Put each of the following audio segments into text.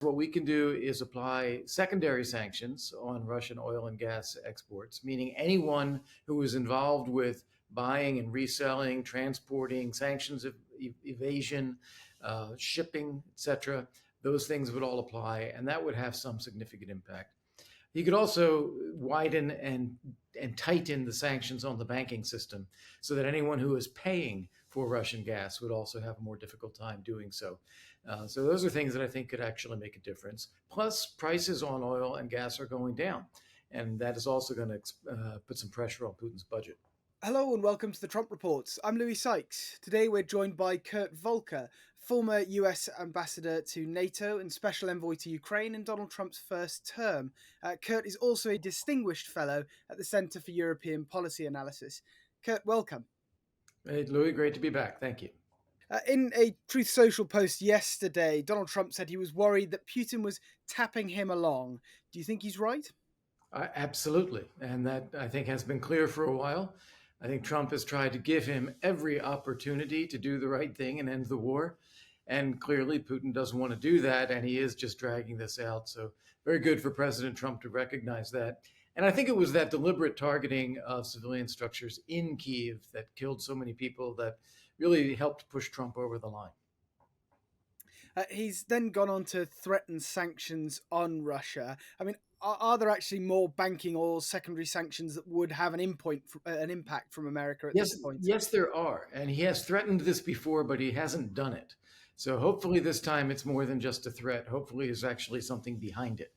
What we can do is apply secondary sanctions on Russian oil and gas exports, meaning anyone who is involved with buying and reselling, transporting, sanctions of evasion, shipping, etc. Those things would all apply, and that would have some significant impact. You could also widen and tighten the sanctions on the banking system so that anyone who is paying for Russian gas would also have a more difficult time doing so. So those are things that I think could actually make a difference. Plus, prices on oil and gas are going down, and that is also going to put some pressure on Putin's budget. Hello and welcome to the Trump Reports. I'm Louis Sykes. Today we're joined by Kurt Volker, former US Ambassador to NATO and Special Envoy to Ukraine in Donald Trump's first term. Kurt is also a distinguished fellow at the Centre for European Policy Analysis. Kurt, welcome. Hey, Louis, great to be back. Thank you. In a Truth Social post yesterday, Donald Trump said he was worried that Putin was tapping him along. Do you think he's right? Absolutely. And that, I think, has been clear for a while. I think Trump has tried to give him every opportunity to do the right thing and end the war. And clearly, Putin doesn't want to do that, and he is just dragging this out. So, very good for President Trump to recognize that. And I think it was that deliberate targeting of civilian structures in Kyiv that killed so many people that really helped push Trump over the line. He's then gone on to threaten sanctions on Russia. I mean, are there actually more banking or secondary sanctions that would have an impact from America at this point? Yes, there are. And he has threatened this before, but he hasn't done it. So hopefully this time it's more than just a threat. Hopefully there's actually something behind it.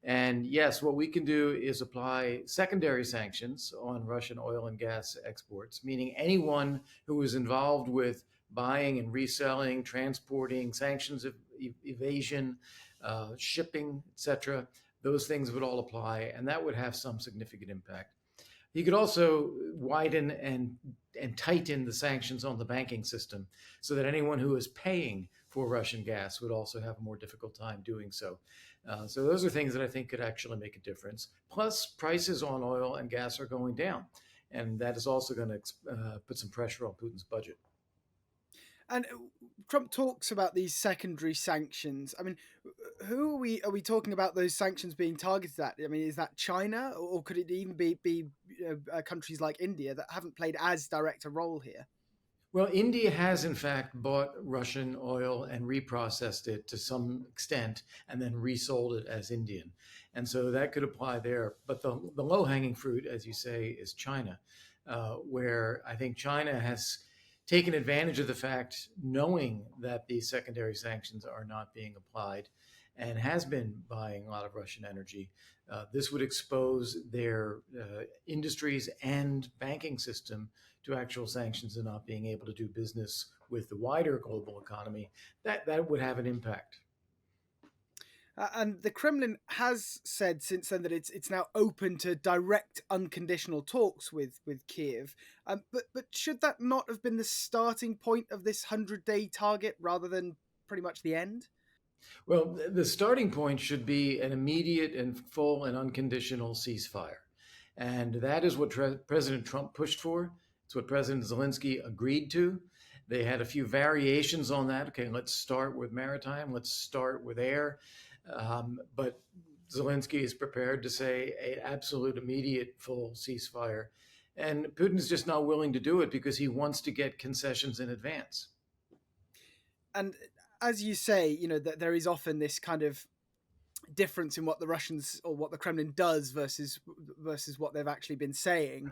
And yes, what we can do is apply secondary sanctions on Russian oil and gas exports, meaning anyone who is involved with buying and reselling, transporting, sanctions of evasion, shipping, etc. Those things would all apply, and that would have some significant impact. You could also widen and tighten the sanctions on the banking system so that anyone who is paying for Russian gas would also have a more difficult time doing so. So those are things that I think could actually make a difference. Plus, prices on oil and gas are going down, and that is also going to put some pressure on Putin's budget. And Trump talks about these secondary sanctions. I mean, who are we talking about those sanctions being targeted at? I mean, is that China, or could it even be countries like India that haven't played as direct a role here? Well, India has in fact bought Russian oil and reprocessed it to some extent and then resold it as Indian. And so that could apply there. But the low hanging fruit, as you say, is China, where I think China has taken advantage of the fact, knowing that these secondary sanctions are not being applied, and has been buying a lot of Russian energy. This would expose their industries and banking system to actual sanctions and not being able to do business with the wider global economy. That would have an impact. And the Kremlin has said since then that it's now open to direct, unconditional talks with Kiev. But should that not have been the starting point of this 100-day target rather than pretty much the end? Well, the starting point should be an immediate and full and unconditional ceasefire. And that is what President Trump pushed for. It's what President Zelensky agreed to. They had a few variations on that. Okay, let's start with maritime, let's start with air. But Zelensky is prepared to say an absolute, immediate, full ceasefire. And Putin is just not willing to do it because he wants to get concessions in advance. And as you say, that there is often this kind of difference in what the Russians or what the Kremlin does versus what they've actually been saying.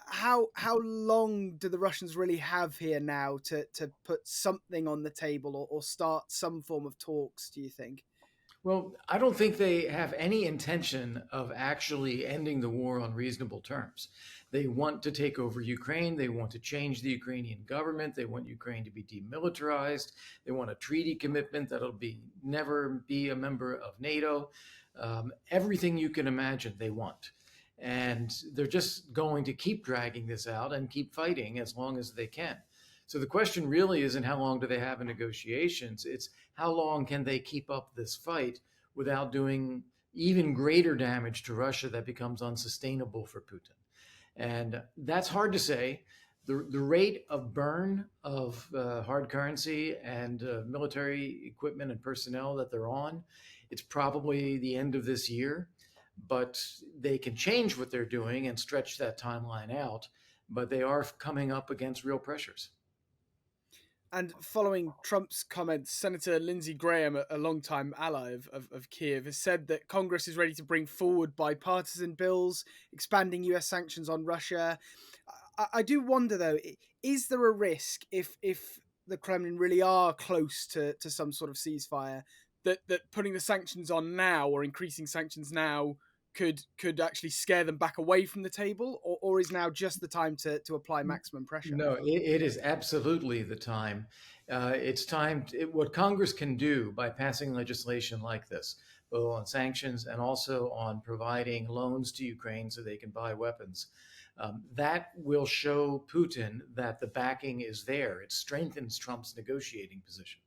How long do the Russians really have here now to put something on the table or start some form of talks, do you think? Well, I don't think they have any intention of actually ending the war on reasonable terms. They want to take over Ukraine. They want to change the Ukrainian government. They want Ukraine to be demilitarized. They want a treaty commitment that'll never be a member of NATO. Everything you can imagine they want. And they're just going to keep dragging this out and keep fighting as long as they can. So the question really isn't how long do they have in negotiations, it's how long can they keep up this fight without doing even greater damage to Russia that becomes unsustainable for Putin. And that's hard to say. the rate of burn of hard currency and military equipment and personnel that they're on, it's probably the end of this year. But they can change what they're doing and stretch that timeline out. But they are coming up against real pressures. And following Trump's comments, Senator Lindsey Graham, a longtime ally of Kiev, has said that Congress is ready to bring forward bipartisan bills expanding US sanctions on Russia. I do wonder, though, is there a risk if the Kremlin really are close to some sort of ceasefire that putting the sanctions on now or increasing sanctions now could actually scare them back away from the table, or is now just the time to apply maximum pressure? No, it is absolutely the time. It's time. What Congress can do by passing legislation like this, both on sanctions and also on providing loans to Ukraine so they can buy weapons, that will show Putin that the backing is there. It strengthens Trump's negotiating position.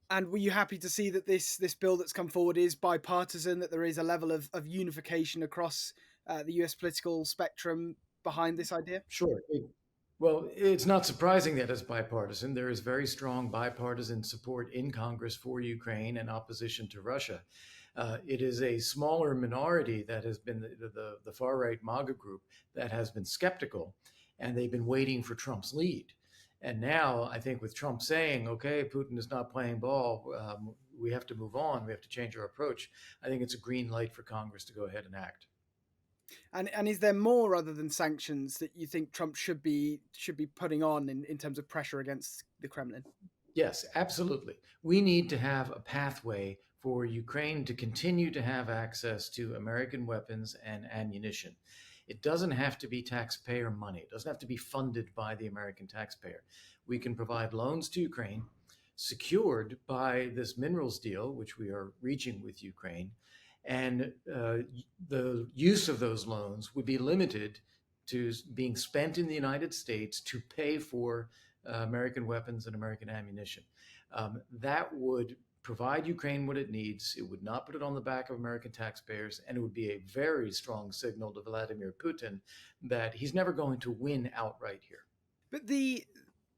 And were you happy to see that this bill that's come forward is bipartisan, that there is a level of unification across the US political spectrum behind this idea? Sure. Well, it's not surprising that it's bipartisan. There is very strong bipartisan support in Congress for Ukraine and opposition to Russia. It is a smaller minority that has been the far right MAGA group that has been skeptical, and they've been waiting for Trump's lead. And now I think with Trump saying, okay, Putin is not playing ball, we have to move on, we have to change our approach, I think it's a green light for Congress to go ahead and act. And is there more other than sanctions that you think Trump should be putting on in terms of pressure against the Kremlin? Yes, absolutely. We need to have a pathway for Ukraine to continue to have access to American weapons and ammunition. It doesn't have to be taxpayer money. It doesn't have to be funded by the American taxpayer. We can provide loans to Ukraine secured by this minerals deal, which we are reaching with Ukraine. And the use of those loans would be limited to being spent in the United States to pay for American weapons and American ammunition. That would provide Ukraine what it needs. It would not put it on the back of American taxpayers, and it would be a very strong signal to Vladimir Putin that he's never going to win outright here. But the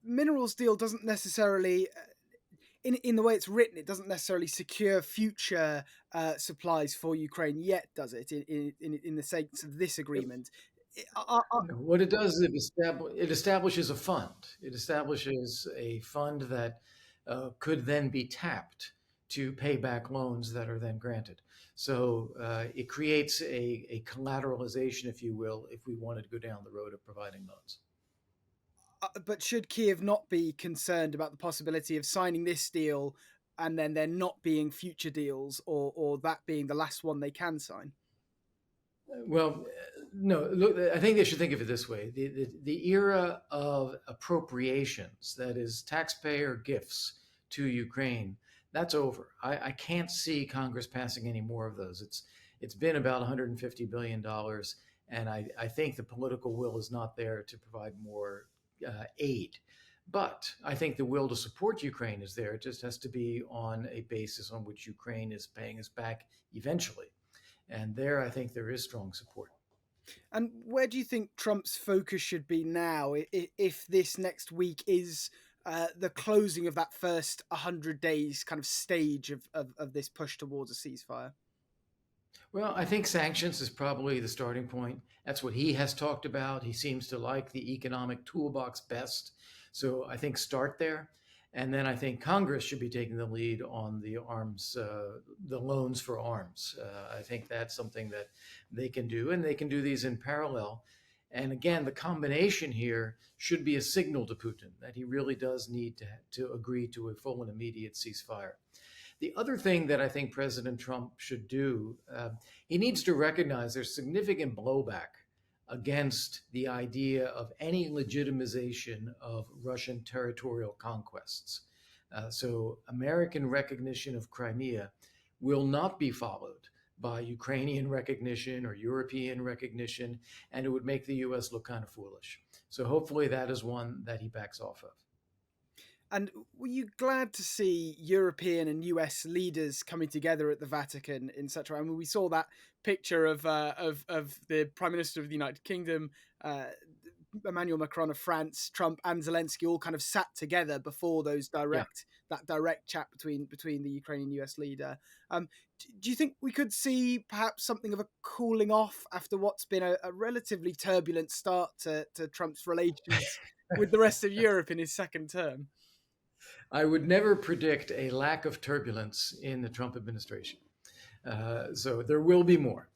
minerals deal doesn't necessarily, in the way it's written, it doesn't necessarily secure future supplies for Ukraine yet, does it? In the sense of this agreement. What it does is it establishes a fund. It establishes a fund that could then be tapped to pay back loans that are then granted. So it creates a collateralization, if you will, if we wanted to go down the road of providing loans. But should Kiev not be concerned about the possibility of signing this deal and then there not being future deals, or that being the last one they can sign? Well, no, look, I think they should think of it this way. The era of appropriations, that is taxpayer gifts to Ukraine, that's over. I can't see Congress passing any more of those. It's been about $150 billion, and I think the political will is not there to provide more aid. But I think the will to support Ukraine is there. It just has to be on a basis on which Ukraine is paying us back eventually. And there, I think there is strong support. And where do you think Trump's focus should be now if this next week is the closing of that first 100 days kind of stage of this push towards a ceasefire? Well, I think sanctions is probably the starting point. That's what he has talked about. He seems to like the economic toolbox best. So I think start there. And then I think Congress should be taking the lead on the arms, the loans for arms. I think that's something that they can do, and they can do these in parallel. And again, the combination here should be a signal to Putin that he really does need to agree to a full and immediate ceasefire. The other thing that I think President Trump should do, he needs to recognize there's significant blowback against the idea of any legitimization of Russian territorial conquests. So American recognition of Crimea will not be followed by Ukrainian recognition or European recognition, and it would make the US look kind of foolish. So hopefully that is one that he backs off of. And were you glad to see European and US leaders coming together at the Vatican in such a way? I mean, we saw that picture of the Prime Minister of the United Kingdom Emmanuel Macron of France, Trump, and Zelensky all kind of sat together before Yeah. that direct chat between the Ukrainian US leader. Do you think we could see perhaps something of a cooling off after what's been a relatively turbulent start to Trump's relations with the rest of Europe in his second term? I would never predict a lack of turbulence in the Trump administration. So there will be more.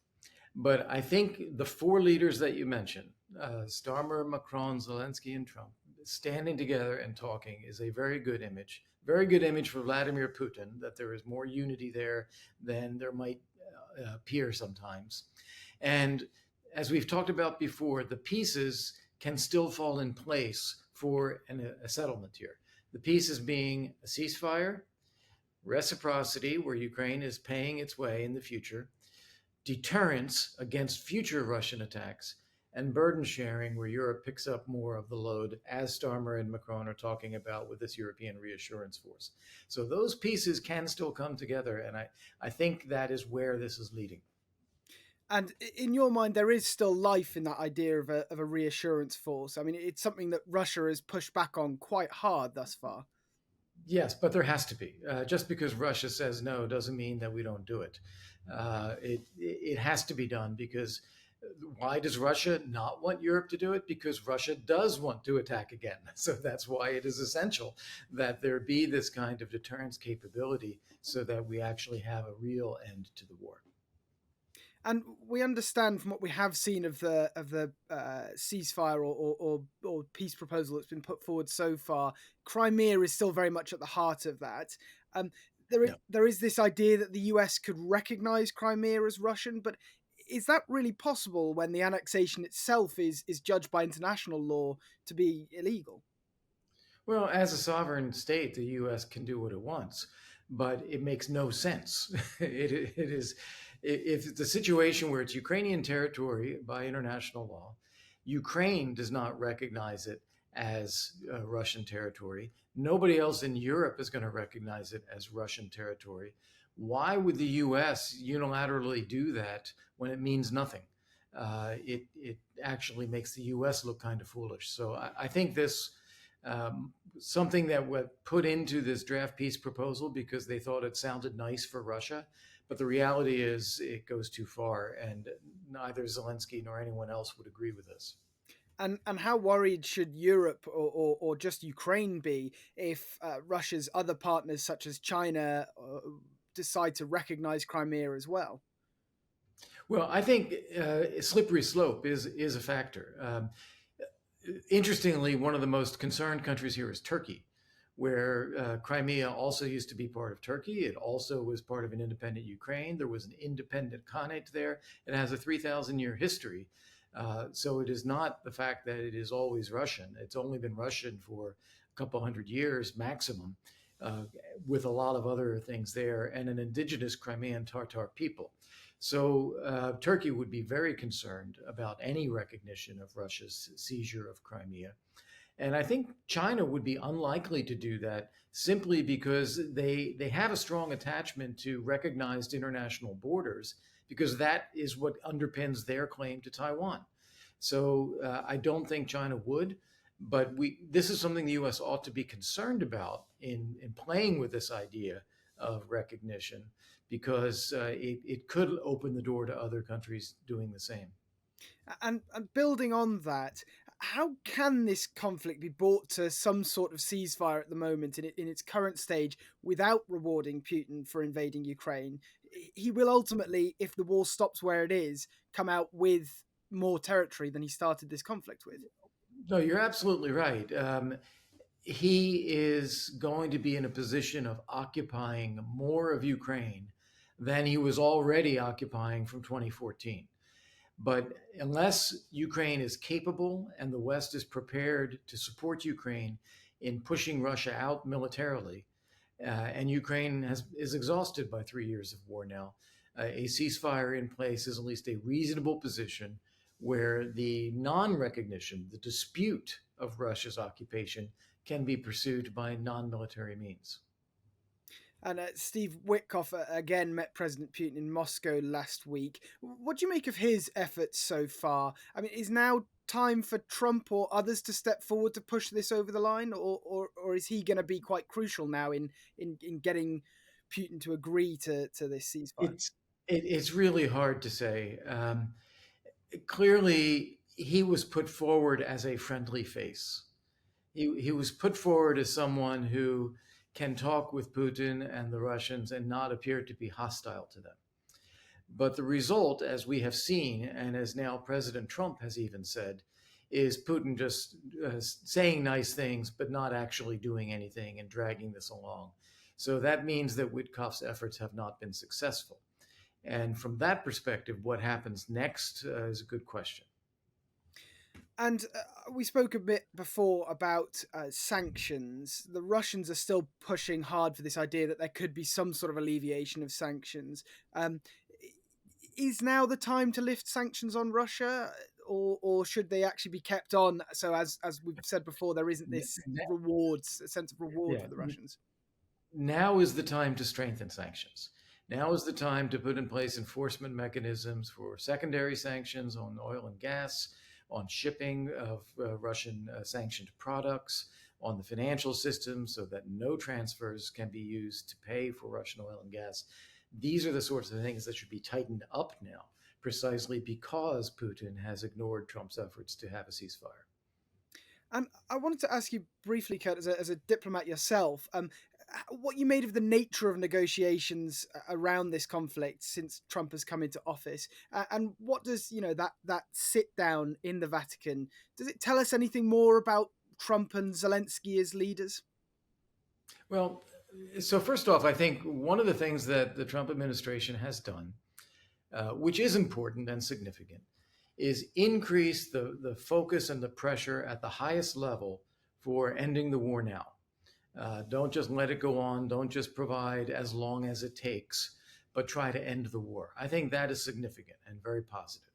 But I think the four leaders that you mentioned, Starmer, Macron, Zelensky, and Trump, standing together and talking is a very good image. Very good image for Vladimir Putin that there is more unity there than there might appear sometimes. And as we've talked about before, the pieces can still fall in place for a settlement here. The pieces being a ceasefire, reciprocity, where Ukraine is paying its way in the future, deterrence against future Russian attacks, and burden sharing, where Europe picks up more of the load, as Starmer and Macron are talking about with this European reassurance force. So those pieces can still come together, and I think that is where this is leading. And in your mind, there is still life in that idea of a reassurance force. I mean, it's something that Russia has pushed back on quite hard thus far. Yes, but there has to be. Just because Russia says no doesn't mean that we don't do it. It has to be done because why does Russia not want Europe to do it? Because Russia does want to attack again. So that's why it is essential that there be this kind of deterrence capability so that we actually have a real end to the war. And we understand from what we have seen of the ceasefire or peace proposal that's been put forward so far, Crimea is still very much at the heart of that. Um, Yeah. there is this idea that the US could recognize Crimea as Russian, but is that really possible when the annexation itself is judged by international law to be illegal? Well, as a sovereign state, the U.S. can do what it wants, but it makes no sense. It is, if it's a situation where it's Ukrainian territory by international law, Ukraine does not recognize it as Russian territory. Nobody else in Europe is going to recognize it as Russian territory. Why would the U.S. unilaterally do that when it means nothing? It actually makes the U.S. look kind of foolish. So I think this something that was put into this draft peace proposal because they thought it sounded nice for Russia. But the reality is it goes too far, and neither Zelensky nor anyone else would agree with this. And how worried should Europe or just Ukraine be if Russia's other partners, such as China, decide to recognize Crimea as well? Well, I think slippery slope is a factor. Interestingly, one of the most concerned countries here is Turkey, where Crimea also used to be part of Turkey. It also was part of an independent Ukraine. There was an independent Khanate there. It has a 3,000-year history. So it is not the fact that it is always Russian. It's only been Russian for a couple hundred years maximum, with a lot of other things there, and an indigenous Crimean Tatar people. So Turkey would be very concerned about any recognition of Russia's seizure of Crimea. And I think China would be unlikely to do that simply because they have a strong attachment to recognized international borders, because that is what underpins their claim to Taiwan. So I don't think China would, but this is something the U.S. ought to be concerned about in playing with this idea of recognition, because it could open the door to other countries doing the same. And building on that, how can this conflict be brought to some sort of ceasefire at the moment in its current stage without rewarding Putin for invading Ukraine? He will ultimately, if the war stops where it is, come out with more territory than he started this conflict with. No, you're absolutely right. He is going to be in a position of occupying more of Ukraine than he was already occupying from 2014. But unless Ukraine is capable and the West is prepared to support Ukraine in pushing Russia out militarily, and Ukraine is exhausted by 3 years of war now, a ceasefire in place is at least a reasonable position where the non recognition, the dispute of Russia's occupation can be pursued by non military means. And Steve Witkoff again met President Putin in Moscow last week. What do you make of his efforts so far? I mean, is now time for Trump or others to step forward to push this over the line, or is he going to be quite crucial now in getting Putin to agree to this ceasefire? It's really hard to say. Clearly, he was put forward as a friendly face. He was put forward as someone who can talk with Putin and the Russians and not appear to be hostile to them. But the result, as we have seen, and as now President Trump has even said, is Putin just saying nice things, but not actually doing anything and dragging this along. So that means that Witkoff's efforts have not been successful. And from that perspective, what happens next is a good question. And we spoke a bit before about sanctions. The Russians are still pushing hard for this idea that there could be some sort of alleviation of sanctions. Is now the time to lift sanctions on Russia, or should they actually be kept on? So, as we've said before, there isn't this sense of reward Yeah. for the Russians. Now is the time to strengthen sanctions. Now is the time to put in place enforcement mechanisms for secondary sanctions on oil and gas, on shipping of Russian sanctioned products, on the financial system so that no transfers can be used to pay for Russian oil and gas. These are the sorts of things that should be tightened up now, precisely because Putin has ignored Trump's efforts to have a ceasefire. And I wanted to ask you briefly, Kurt, as a diplomat yourself, what you made of the nature of negotiations around this conflict since Trump has come into office, and what does that sit down in the Vatican? Does it tell us anything more about Trump and Zelensky as leaders? Well, so first off, I think one of the things that the Trump administration has done, which is important and significant, is increase the focus and the pressure at the highest level for ending the war now. Don't just let it go on. Don't just provide as long as it takes, but try to end the war. I think that is significant and very positive.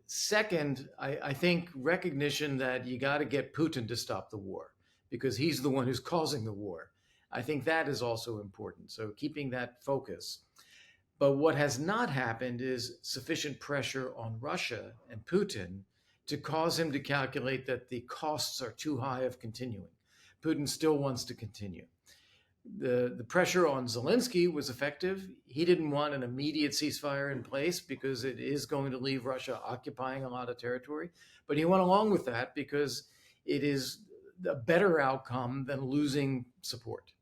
Second, I think recognition that you got to get Putin to stop the war because he's the one who's causing the war. I think that is also important. So keeping that focus. But what has not happened is sufficient pressure on Russia and Putin to cause him to calculate that the costs are too high of continuing. Putin still wants to continue. The pressure on Zelensky was effective. He didn't want an immediate ceasefire in place because it is going to leave Russia occupying a lot of territory. But he went along with that because it is a better outcome than losing support.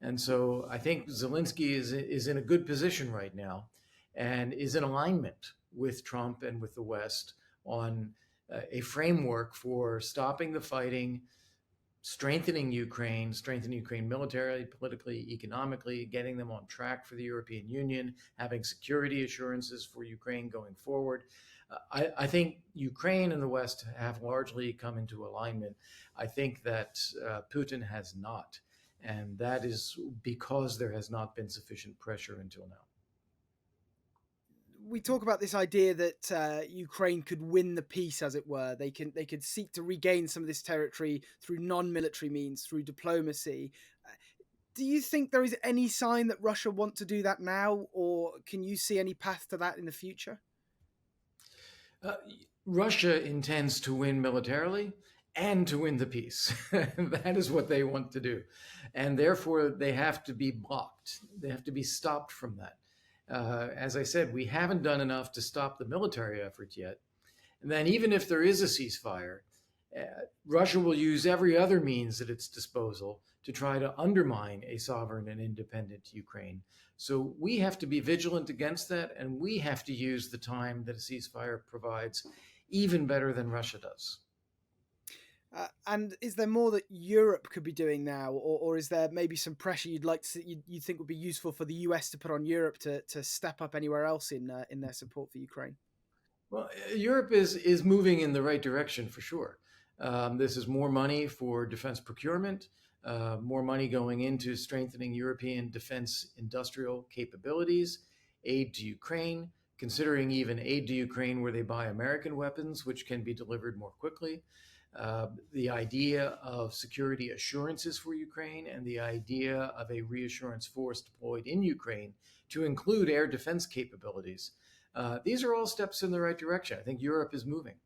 And so I think Zelensky is in a good position right now and is in alignment with Trump and with the West on a framework for stopping the fighting, strengthening Ukraine militarily, politically, economically, getting them on track for the European Union, having security assurances for Ukraine going forward. I think Ukraine and the West have largely come into alignment. I think that Putin has not. And that is because there has not been sufficient pressure until now. We talk about this idea that Ukraine could win the peace, as it were. They could seek to regain some of this territory through non-military means, through diplomacy. Do you think there is any sign that Russia want to do that now, or can you see any path to that in the future? Russia intends to win militarily and to win the peace. That is what they want to do. And therefore, they have to be blocked. They have to be stopped from that. As I said, we haven't done enough to stop the military effort yet. And then even if there is a ceasefire, Russia will use every other means at its disposal to try to undermine a sovereign and independent Ukraine. So we have to be vigilant against that, and we have to use the time that a ceasefire provides even better than Russia does. And is there more that Europe could be doing now, or is there maybe some pressure you'd think would be useful for the US to put on Europe to step up anywhere else in their support for Ukraine? Well, Europe is moving in the right direction for sure. This is more money for defense procurement, more money going into strengthening European defense industrial capabilities, aid to Ukraine, considering even aid to Ukraine where they buy American weapons, which can be delivered more quickly. The idea of security assurances for Ukraine and the idea of a reassurance force deployed in Ukraine to include air defense capabilities. These are all steps in the right direction. I think Europe is moving.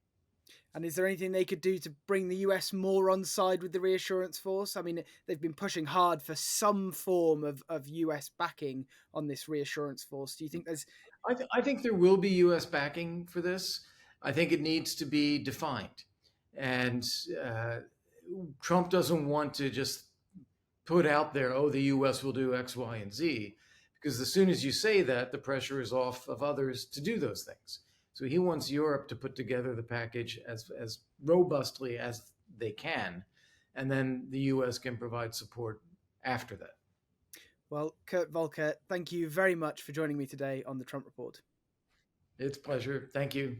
And is there anything they could do to bring the US more on side with the reassurance force? I mean, they've been pushing hard for some form of US backing on this reassurance force. Do you think there's I think there will be U.S. backing for this. I think it needs to be defined. And uh, Trump doesn't want to just put out there, oh, the U.S. will do X, Y, and Z, because as soon as you say that, the pressure is off of others to do those things. So he wants Europe to put together the package as robustly as they can, and then the U.S. can provide support after that. well, Kurt Volker, thank you very much for joining me today on the Trump Report. It's a pleasure. Thank you.